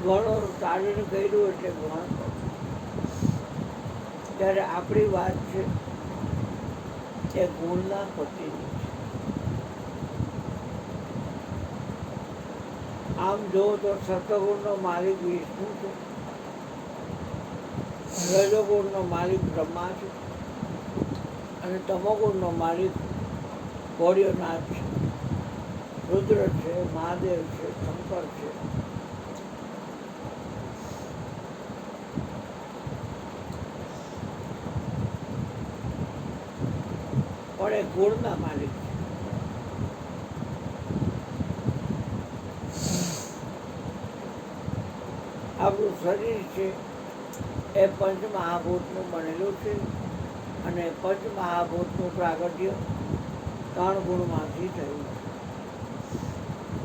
ઘણો તાલીમ કર્યું એટલે ઘણો. ત્યારે આપણી વાત છે એ ગુણના પતિની છે. આમ જો તો સતગુણનો માલિક વિષ્ણુ છે, રજોગુણનો માલિક બ્રહ્મા છે અને તમોગુણનો માલિક ભોળિયોનાથ છે, રુદ્ર છે, મહાદેવ છે, શંકર છે. પણ એ ગુણના માલિક છે. આપણું શરીર છે એ પંચમહાભૂતનું બનેલું છે અને પંચમહાભૂતનું પ્રાગટ્ય 3 ગુણમાંથી થયું છે.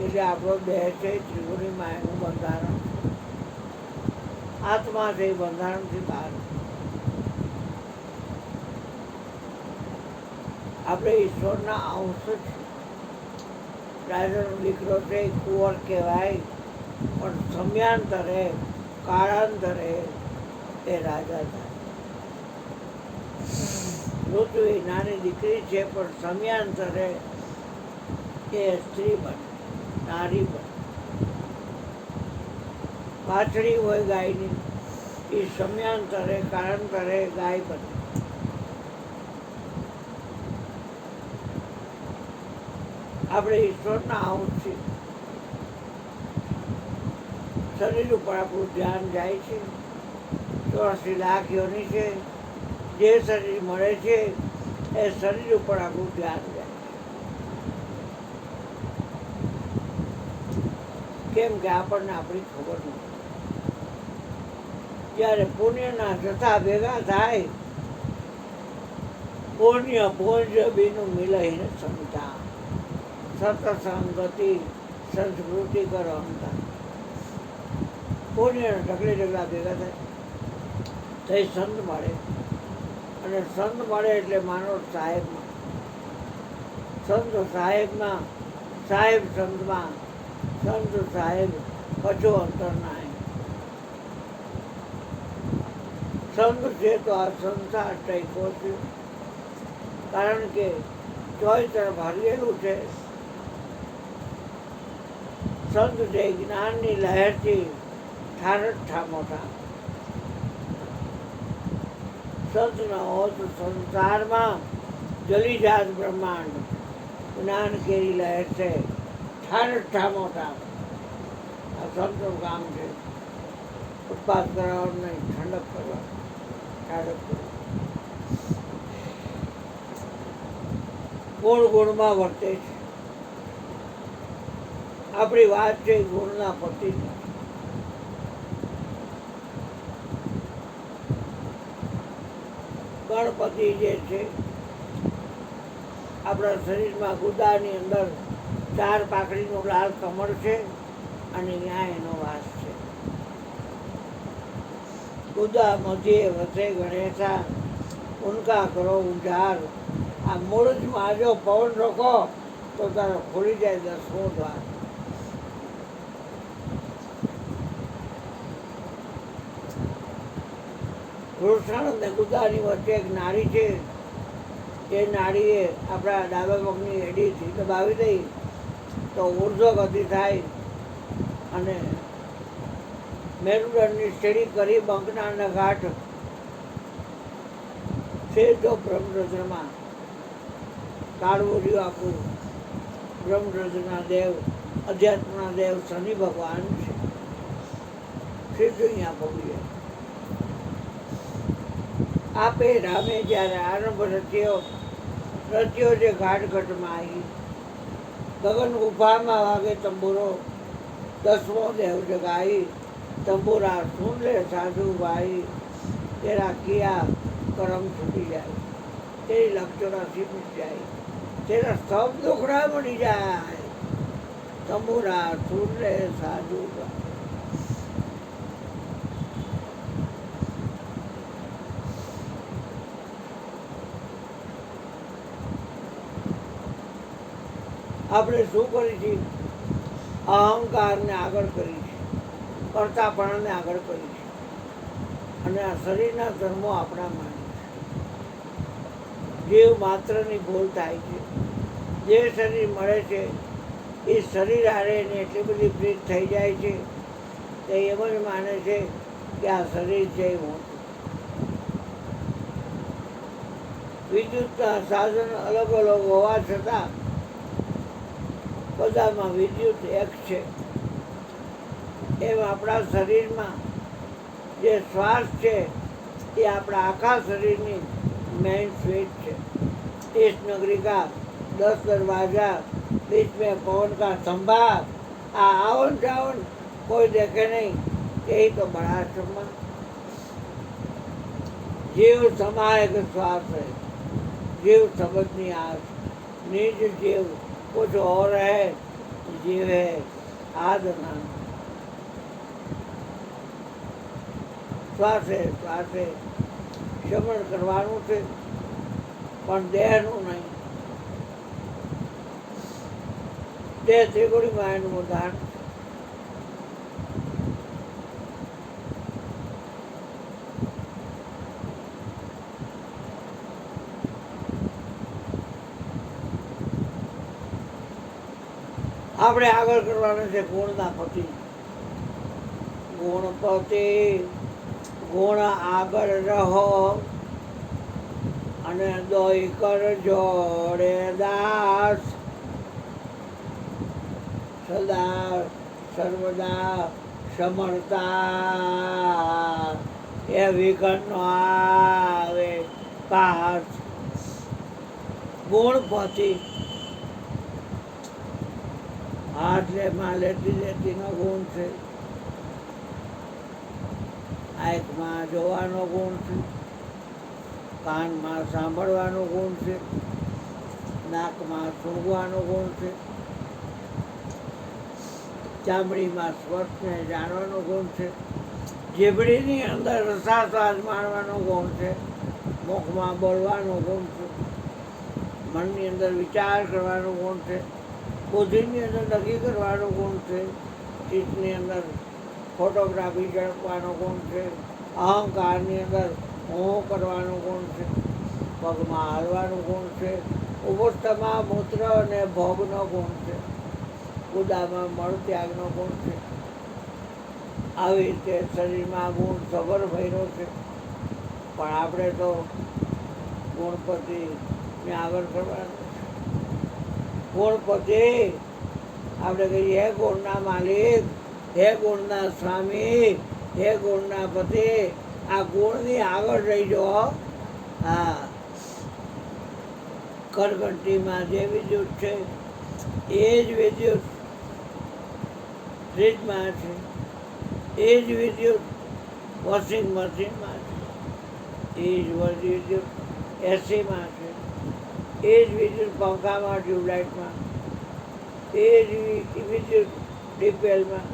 એટલે આપણો દેહ છે ત્રિગુણી માયાનું બંધારણ. આત્મા છે એ બંધારણથી બહાર. આપણે ઈશ્વરના અંશ છે. રાજાનો દીકરો છે એ કુંવર કહેવાય, પણ સમયાંતરે કાળાંતરે એ રાજા થાય. ઋત્વી નાની દીકરી છે પણ સમયાંતરે એ સ્ત્રી બને, નારી બને. વાછડી હોય ગાયની, એ સમયાંતરે કાળાંતરે ગાય બને. આપણે ઈશ્વરના અંશ છીએ. શરીર ઉપર આપણું ધ્યાન જાય છે. 84 લાખ યોની છે. જે શરીર મળે છે એ શરીર ઉપર આપણું ધ્યાન જાય છે. કેમ કે આપણને આપણી ખબર નથી. જ્યારે પુણ્યના જથ્થા ભેગા થાય, પુણ્ય ભોજ બીનું મિલહીન સંતા, સતસંગતિ સંસ્કૃતિ કરમતા. પુણ્યના ઢગલે ઢગલા ભેગા થાય તો એ સંત મળે, અને સંત મળે એટલે માનો સાહેબમાં, સંત સાહેબમાં, સાહેબ સંતમાં, સંત સાહેબ કછો અંતર ના. સંત છે તો આ સંસાર ટેકો છે, કારણ કે ચોય તરફ હરિયેલું છે. સંત છે જ્ઞાનની લહેરથી ઠારઠા મોટા. સંત ન હોત સંસારમાં જલી જાત બ્રહ્માંડ. જ્ઞાન કેરી લહેર છે, ઠારઠા મોટા. આ સંતનું કામ છે. ઉત્પાદ કરાવવાનું નહીં, ઠંડક કરવા, ઠાડક કરવા. ગુણ ગુણમાં વર્તે છે. આપણી વાત છે ગુણના પતિની. ગણપતિ જે છે આપણા શરીરમાં ગુદાની અંદર 4 પાંખડીનું લાલ કમળ છે અને ત્યાં એનો વાસ છે. ગુદા મધ્યે વસે ગણેશા, ઉનકા કરો ઉજાર. આ મૂળજમાં જો પવન રોકો તો તારો ખોલી જાય 10મો દ્વાર. કૃષ્ણ અને ગુદાની વચ્ચે એક નાળી છે. એ નાળીએ આપણા ડાબા પગની એડીથી દબાવી દઈ તો ઉર્ધ્વ ગતિ થાય અને મેરુદંડની સીડી કરી બંકના ઘાટ છે. તો બ્રહ્મરદ્રમાં કાળવું રહ્યું આપણું બ્રહ્મરદ્રના દેવ, અધ્યાત્મના દેવ શનિ ભગવાન છે. સીધું અહીંયા પગીએ. આપે રામે જ્યારે આરંભ રચ્યો જે ઘાટઘટમાં આવી. ગગન ગુફામાં વાગે તંબુરો, 10મો દેવ જગાઈ. તંબુરા સુન લે સાધુ ભાઈ, તેરા કિયા કરમ છૂટી જાય, તેરી લક્ષ 84 મિટ જાય, તેરા સબ દુખડા મળી જાય. તંબુરા સુન લે સાધુ ભાઈ. આપણે શું કરી છે? અહંકારને આગળ કરી છે. કરતાપણાને આગળ કરી છે. અને આ શરીરના ધર્મો આપણા માને છે. જીવ માત્રની ભૂલ થાય છે. જે શરીર મળે છે એ શરીર હારે એને એટલી બધી પ્રીત થઈ જાય છે કે એમ જ માને છે કે આ શરીર છે એ હું છું. વિદ્યુતના સાધન અલગ અલગ હોવા છતાં બધામાં વિદ્યુત એક છે. એમ આપણા શરીરમાં જે શ્વાસ છે એ આપણા આખા શરીરની મેઇન સ્વિચ છે. 30 नगरी का 10 दरवाजा, बीच में पवन का खंभा, आवन जावन कोई देखे नहीं, यही तो बड़ा आश्रम। जीव समायक श्वास है, जीव समझनी आस, निज जीव कुछ और है, जीव है आदना। શ્વાસે શ્વાસે શ્રવણ કરવાનું છે, પણ દેહનું નહીં. દેહ ત્રિગુણીમાં એનું ઉદાહરણ છે. આપણે આગળ કરવાના છે ગુણના પતિ. ગુણપતિ ગુણ આગળ રહો અને દોઈ કર જોડે દાસ. સદા સર્વદા સમરતા એ વિઘ્ન આવે પાસ. ગુણપતિ હાથ લેમાં લેતી લેતીનો ગુણ છે, આંખમાં જોવાનો ગુણ છે, કાનમાં સાંભળવાનો ગુણ છે, નાકમાં સૂંઘવાનો ગુણ છે, ચામડીમાં સ્પર્શને જાણવાનો ગુણ છે, જીભડીની અંદર રસાસ્વાદ માણવાનો ગુણ છે, મુખમાં બોલવાનો ગુણ છે, મનની અંદર વિચાર કરવાનો ગુણ છે, બુદ્ધિની અંદર નક્કી કરવાનો ગુણ છે, ચિત્તની અંદર ફોટોગ્રાફી ઝડપવાનો ગુણ છે, અહંકારની અંદર હું કરવાનો ગુણ છે, પગમાં હાલવાનો ગુણ છે, ઉપસ્થમાં મૂત્ર અને ભોગનો ગુણ છે, ઉદામાં મળ ત્યાગનો ગુણ છે. આવી રીતે શરીરમાં ગુણ સબર ભર્યો છે, પણ આપણે તો ગુણપતિને આગળ કરવાનું છે. ગુણપતિ આપણે કહીએ હે ગુણના માલિક, હે ગુણના સ્વામી, હે ગુણના પતિ, આ ગુણની આગળ રહી જાઓ. હા, કરઘંટીમાં જે વિદ્યુત છે એ જ વિદ્યુત ફ્રીજમાં છે, એ જ વિદ્યુત વોશિંગ મશીનમાં છે, એ જ વિદ્યુત એસીમાં છે, એ જ વિદ્યુત પંખામાં ટ્યુબલાઇટમાં, એ જ વિદ્યુત ડીપેલમાં,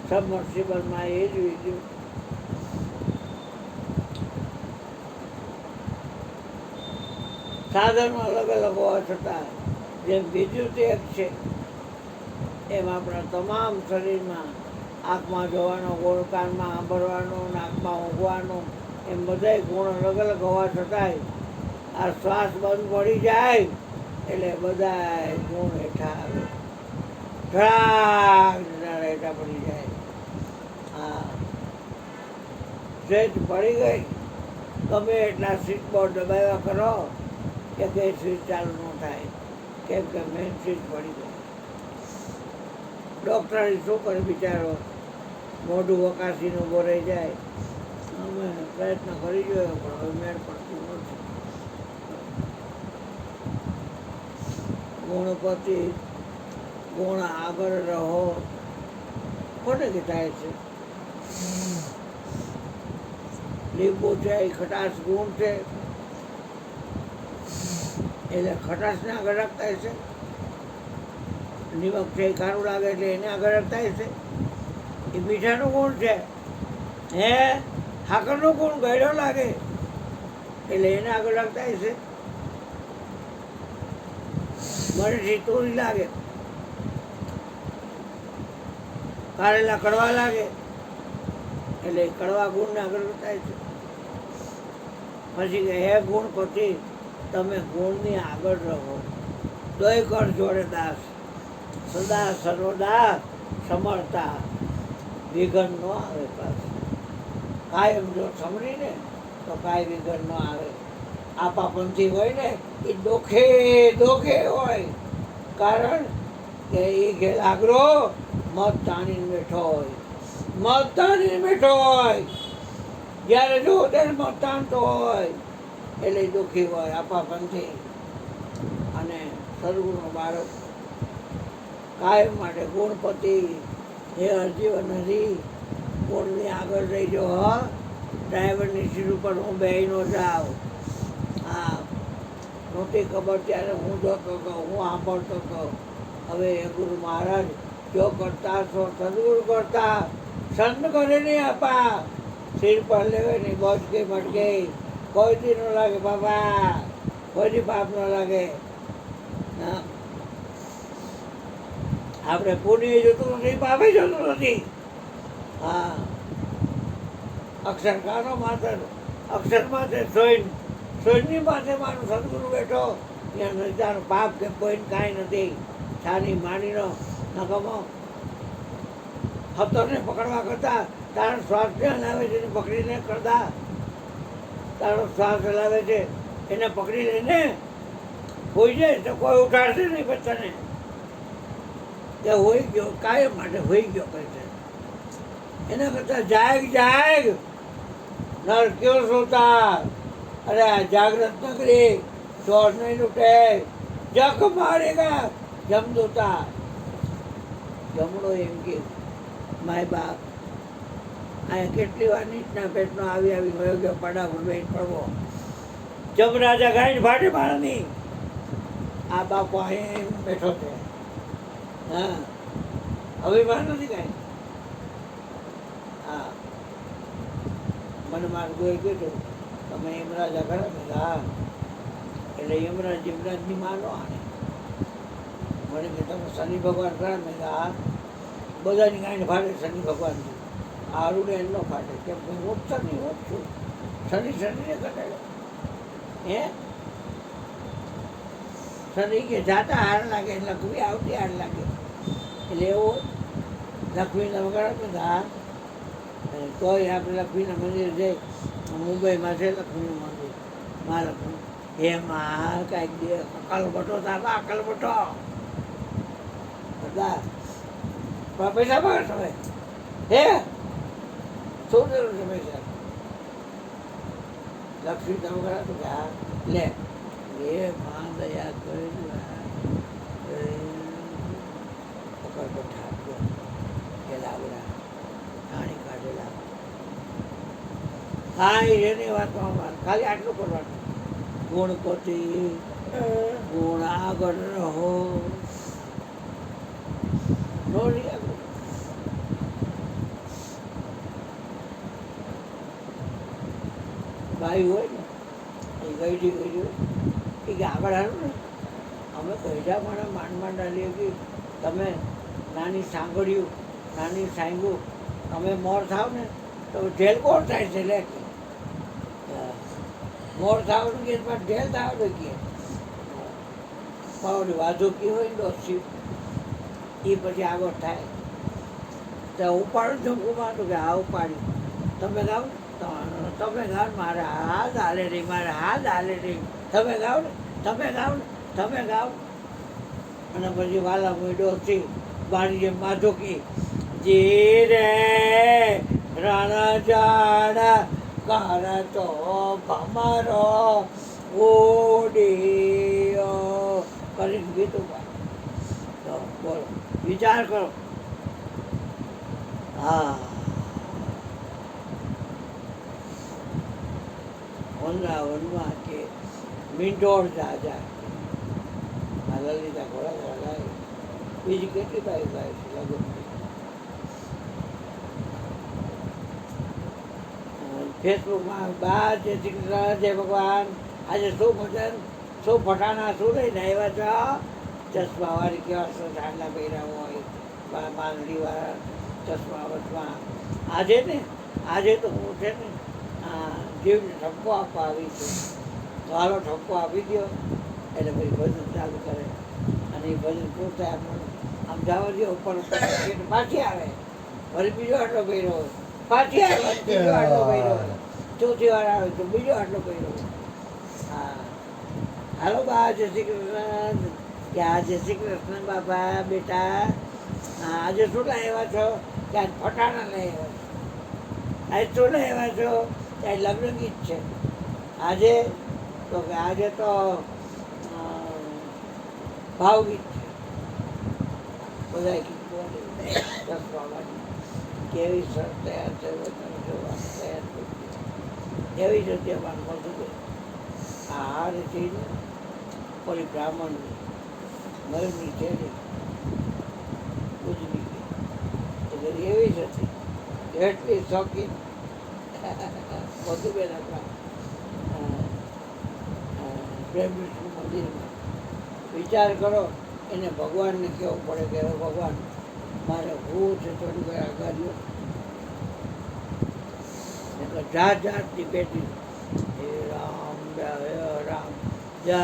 સબમર્સિબલમાં, એ જ વિદ્યુત. સાધનો અલગ અલગ હોવા છતાં જેમ વિદ્યુત એક છે એમ આપણા તમામ શરીરમાં આંખમાં જોવાનો ગુણ, કાનમાં સાંભળવાનો, નાકમાં ઊંઘવાનો, એમ બધાય ગુણ અલગ અલગ હોવા છતાંય આ શ્વાસ બંધ પડી જાય એટલે બધા ગુણ હેઠા આવે, હેઠા પડી જાય. હા, સ્વિચ પડી ગઈ, ગમે એટલા સ્વિચ બોર્ડ દબાવ્યા કરો કે કંઈ સ્વિચ ચાલુ ન થાય, કેમ કે મેઇન સ્વિચ પડી ગઈ. ડૉક્ટરે શું કરે બિચારો, મોઢું વકાસીને ઊભો રહી જાય. અમે પ્રયત્ન કરી જોયો પણ હવે મેળ પડતું નથી. ગુણપતિ ગુણ આગળ રહો કોને કહેવાય છે? લીંબુ છે એ ખટાશ ગુણ છે, એટલે ખટાશને આગળ રાખતા હશે. નિમક છે એ ખારું લાગે એટલે એને આગળ રાખતા હશે. એ મીઠાનો ગુણ છે, હે હાકરનો ગુણ ગળ્યો લાગે એટલે એને આગળ રાખતા હશે. મને સીતોરી લાગે કારેલા કડવા લાગે એટલે કડવા ગુણને આગળ થાય છે. પછી કે હે ગુણપતિ તમે ગુણની આગળ રહો. દોય કર જોડે દાસ સદા સર્વદા સમરતા વિઘન ન આવે પાસ. કાયમ જો સમરીને તો કાંઈ વિઘન ન આવે. આપાપંથી હોય ને એ દોખે દોખે હોય, કારણ કે એ ઘેર આગરો મત તાણીને બેઠો હોય, મત તાણીને બેઠો હોય. જ્યારે જો ત્યારે મત તાણતો હોય એટલે દુઃખી હોય આપાપંથી. અને સદગુણનો બાળક કાયમ માટે ગુણપતિ હે અર્જીવન હરી ગુણની આગળ રહીજો. હા, ડ્રાઈવરની સીટ ઉપર હું બેહી ન જાઉં. હા, નહોતી ખબર ત્યારે હું જોતો હતો, હું સાંભળતો હતો. હવે એ ગુરુ મહારાજ જો કરતા છો સદગુરુ કરતા, સંત કરે નહીં આપા. સિર પર લેવે નહીં, બચકે મટકે કોઈ દી ન લાગે બાબા, કોઈ દી પાપ ન લાગે. હા, આપણે પુણ્ય જોતું નથી, પાપે જોતું નથી. હા, અક્ષર કાનો માત્ર અક્ષર માથે સોયની માથે મારું સદગુરુ બેઠો. ત્યાં નથી તારું પાપ કે કોઈ કાંઈ નથી. છાની માનીનો નકમો હતોને પકડવા કરતા તારો શ્વાસને હલાવે છે એને પકડીને કરતા. તારો શ્વાસ હલાવે છે એને પકડી લઈને હોઈ જાય તો કોઈ ઉઠાડશે નહીં બચ્ચાને. તે હોઈ ગયો, કાયમ માટે હોઈ ગયો કહે છે. એના કરતાં જાગ જાગ નર ક્યો સોતા. અરે આ જાગ્રત નગરી ચોર નહીં લૂટે, જખ મારેગા જમદૂતા. જમણો એમ કે માય બાપ અહીંયા કેટલી વાર નીચના પેટનો આવી ગયો ગયો પડાપડ બેન પડવો. જમરાજા ગાઈને ફાટે મારાની. આ બાપો અહીંયા બેઠો છે. હા, અભિમાન નથી કાંઈ. હા, મને મારું કોઈ કીધું તમે યમરાજા ખરા ને? હા, એટલે યમરાજની માનો આને મને કે તમે શનિ ભગવાન ખરા ને? હા, બધાની કાંઈ ફાટે શનિ ભગવાન. આરુને એમ ન ફાટે, કેમ કે હું શનિ હોત છું. શનિને ઘટાડે હે શનિ કે જાતા હાર લાગે, લક્ષ્મી આવતી હાર લાગે. એટલે એવો લક્ષ્મીના વગાડ હા. તોય આપણે લક્ષ્મીના મંદિર જઈ, મુંબઈમાં છે લક્ષ્મીનું મંદિર. માં લક્ષ્મી હે માં કાંઈક દે અકલ બટો તારા અકલ બટો બધા પૈસા પકડ તમે હે શું જરૂર છે પૈસા? લક્ષ્મી તમે કરા તો કે હા લે એ માં દયા કરી પકડ બઠા એ લાવડા પાણી કાઢેલા. હા, એની વાતમાં ખાલી આટલું કરવાનું. ગુણપતિ ગુણ આગળ રહો. ભાઈ હોય ને એ ગઈ એ કે આગળ હારું ને અમે કહેજા પણ માંડ ડાલીએ કે તમે નાની સાંભળ્યું નાની સાંગું તમે મોર થાવ ને તો જેલ કોણ થાય છે? લે મોર થાવનું કે ઢેલ થાવ તો કે પાવડી વાજુકી હોય ને ડોસી એ પછી આગળ થાય તો ઉપાડું ઝંખુમાં તો કે આ ઉપાડ્યું. તમે ગાવ તમે ગાવ મારા હાથ હાલે નહીં, મારા હાથ હાલે નહીં. તમે ગાવ ને તમે ગાવ ને તમે ગાવ. અને પછી વાલા મોઈ ડોસી બાણી જેમ માધુકી જે રે રાણા જાડા કાર તો ભમારો ઓડિયો કરીને ગીતું તો બોલો વિચાર કરો. હા, વનરાવનમાં કે મીંઢોળ જાજા આ લલિતા ઘોડા ગાય બીજી કેટલી બાઈ ગાય છે લગન. ફેસબુકમાં બા જય શ્રી કૃષ્ણ જય ભગવાન. આજે શું ભજન શું ફટાણા શું લઈને આવ્યા છો? ચશ્માવાળી કેવા ચાંદલા પહેર્યા હોય, બાંધડીવાળા 10મા વર્ષમાં આજે ને આજે તો હું છે ને જીવને ઠપકો આપવા આવી છું, તો હાલો ઠપકો આપી દો એટલે પછી ભજન ચાલુ કરે અને એ ભજન પૂરું થાય આમ જવા દો ઉપર પાછી આવે વળી બીજો આટલો કર્યો પાછી આવે બીજો આટલો કર્યો ચોથી વાર આવે તો બીજો આટલો કર્યો. હા હાલો બા જય શ્રી કૃષ્ણ. ક્યાં જય શ્રી કૃષ્ણ બાપા બેટા. આજે શું લાવ્યા છો? ત્યાં ફટાણા લઈ આવ્યા છો. આજે શું લાવ્યા છો? ત્યાં લગ્ન ગીત છે આજે. તો કે આજે તો ભાવગીત છે. બધા ગીત બોલે કેવી શરત તૈયાર છે તૈયાર એવી જ રીતે મળતું આ હાર થઈને ઓલી બ્રાહ્મણ મયુરની ચેડી ઉજવી ગઈ એટલે એવી જ હતી એટલી શોખીન મધુબેન આપણા પ્રેમ વિષ્ણુ મંદિરમાં. વિચાર કરો એને ભગવાનને કહેવું પડે કે હવે ભગવાન મારે હું છે થોડી વાર આગાડીઓ જાત જાતની પેટી હે રામ જય રામ જય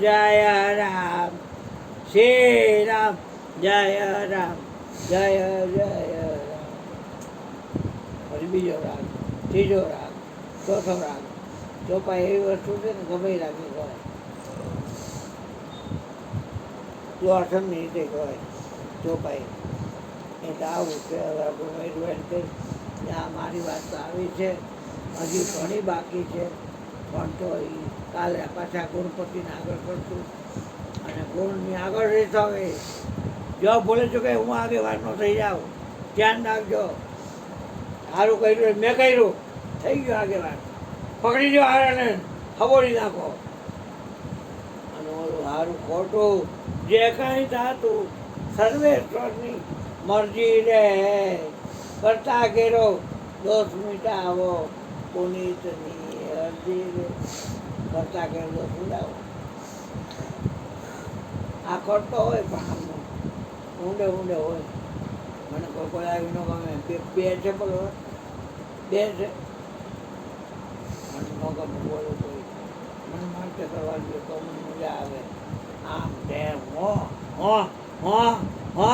જય રામ શ્રી રામ જય રામ જય જય રામ. પછી બીજો રાગ, ત્રીજો રાગ, ચોથો રાગ. ચોપા એવી વસ્તુ છે ને ગમે રાખી કહેવાય, સુહાસનની રીતે કહેવાય ચોપાઈ. એટલે આવું છે. હવે આપણું એડવાન્સ ત્યાં મારી વાત તો આવી છે, હજી ઘણી બાકી છે પણ તો એ કાલે પાછા ગુણપતિને આગળ કરશું અને ગુણની આગળ રહેતો હવે જો બોલે છો કે હું આગેવાન ન થઈ જાઉં ધ્યાન રાખજો. સારું કર્યું મેં કર્યું થઈ ગયું આગેવાન પકડી જો હારાને ખબોડી નાખો અને ઓલું સારું ખોટું જે કાંઈ થતું સર્વેશ્વરની મરજી રે કરતા ઘેરો દોષ મીટાવો પુનિતની અરજી રે કરતા ઘેર દોષ મીટાવો. આ કરતો હોય પણ આમ ઊંડે ઊંડે હોય. મને કોઈ આવી ન ગમે બે છે બોલો બે છે મને ન ગમે બોલો કોઈ મને માટે કરવા દે તો મને મજા આવે. આમ તેમ હો હો હો હો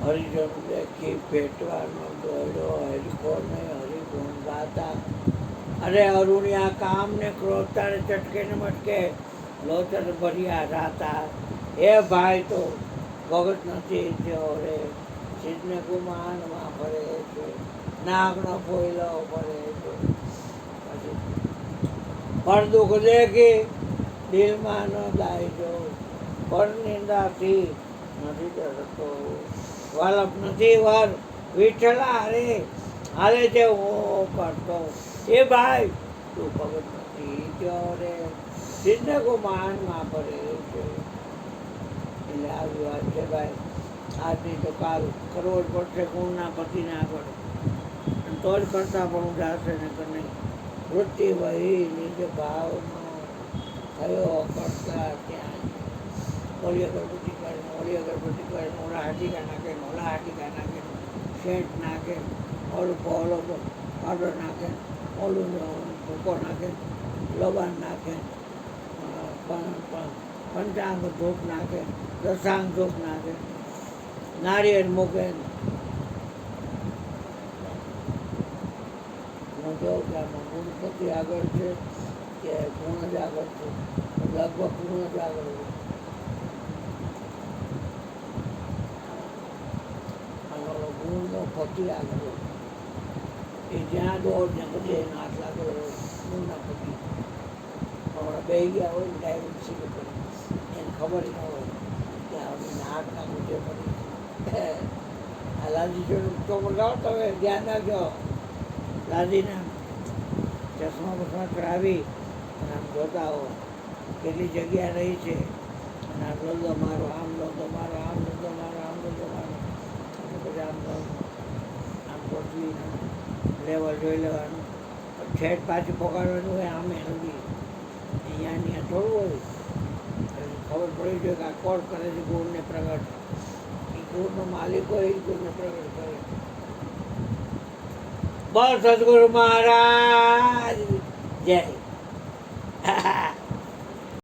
હરિજન દેખી પેટવાનો દોડો હરિકો ને હરિગુણ ગાતા. અરે અરુણિયા કામ ને ક્રોધ તારે ચટકે ને મટકે લોચર ભર્યા રાતા. એ ભાઈ તો ભગત નથી થયો રે સિદ્ધને ગુમાનમાં ફરે છે નાગનો ફોયલો ફરે છે. પછી પર દુઃખ દેખી દિલમાં ન દાયજો પર નિંદાથી નથી ડરતો વાલપ નથી વર વિઠ્ઠલા રે હાલે છે હું કરતો. એ ભાઈ તું ભગત નથી થયો રે સિદ્ધને ગુમાનમાં ફરે છે. એટલે આવી વાત છે ભાઈ. આજની તો કાલ કરવો જ પડશે ગુણના પતિને આગળ તો જ કરતા પણ જાશે ને કે નહીં. વૃત્તિ વહી નિજ ભાવનો થયો કરતા ત્યાં ઓલી અગરબત્તી કરે ઓલી અગરબત્તી કરે ઓલા હાટીકા નાખે ઓલા હાટીકા નાખે શેઠ નાખે ઓલું ઓલો પાવડર નાખે ઓલું ભૂકો નાખે લબાન નાખે પંચાંગ ધૂપ નાખે દશાંગ ધૂપ નાખે નારિયેળ મૂકે. હું કહું કે આમાં ગુણપતિ આગળ છે કે ગુણ જ આગળ છે? લગભગ ગુણ જ આગળ છે. ગુણનો પતિ આગળ એ જ્યાં દોડ ને બધે હાથ લાગેલો હોય ગુણના પતિ. હમણાં બે ગયા હોય ને ડાયાબિટીસ ઉપર એને ખબર ન હોય કે આપણે હાથ નાખવું છે પડી. આ લાલજી જોડે તો બોલાવો તમે ધ્યાન રાખજો. લાલજીને ચશ્મા બસમા કરાવી અને આમ જોતા હો કેટલી જગ્યા રહી છે અને આમ લો મારો આમ લો મારો આમ લો મારો આમ લો મારો અને પછી આમ ગોઠવી લેવલ જોઈ લેવાનું. છેટ પાછી પકડવાનું હોય આમે નથી અહીંયા થોડું હોય. ખબર પડી જોઈએ કે આ કોણ કરે છે ગુણને પ્રગટ. એ ગુણનો માલિક હોય એ ગુણને પ્રગટ કરે. બસ સદગુરુ મહારાજ જય.